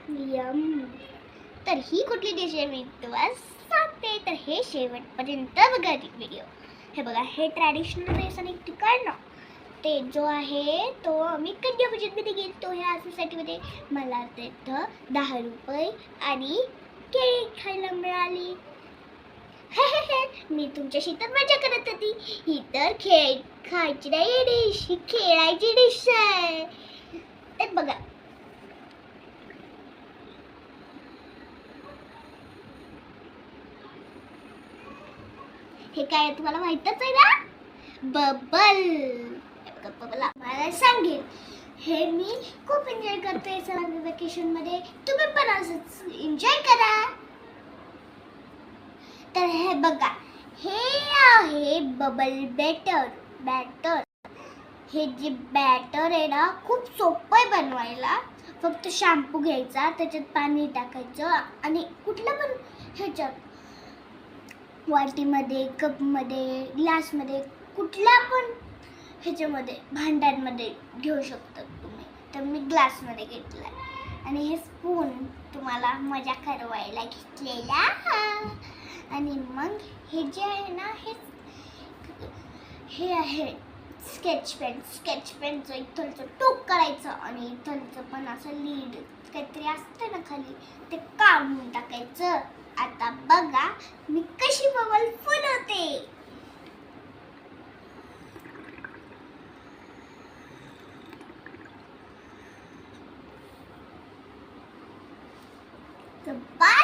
M. तर ही कुठली dish आहे मी तुम्हाला सांगते. तर हे शेवटपर्यंत बघा व्हिडिओ. हे बघा, हे ट्रॅडिशनल ड्रेस आणि ठिकाण ते जो आहे तो मी कन्या बजेटमध्ये गेलो ह्या सोसायटीमध्ये. मला तिथं 10 रुपये आणि केळी खायला मिळाली. मी तुमच्याशी तर मजा करत होती. ही तर खायची नाही डिश, ही खेळायची डिश आहे. तर बघा, हे काय तुम्हाला माहितच आहे ना, बबल. बबल मला सांगेल. हे मी खूप एन्जॉय करते समर वेकेशन मध्ये. तुम्ही पण असंच एन्जॉय करा. तर हे बघा, हे आहे बबल बॅटर. हे जे बॅटर आहे ना, खूप सोपं आहे बनवायला. फक्त शॅम्पू घ्यायचा, त्याच्यात पाणी टाकायचं आणि कुठलं पण ह्याच्यात वाटीमध्ये, कपमध्ये, ग्लासमध्ये, कुठल्या पण ह्याच्यामध्ये भांड्यांमध्ये घेऊ शकता तुम्ही. तर मी ग्लासमध्ये घेतला आणि हे स्पून तुम्हाला मजा करवायला घेतलेला. आणि मग हे जे आहे ना, हे आहे स्केच पेनचं इथलचं टोक करायचं आणि इथलचं पण असं लीड काहीतरी असतं ना खाली, ते काढून टाकायचं. आता बघा मी कशी बबल फुलवते. बाय.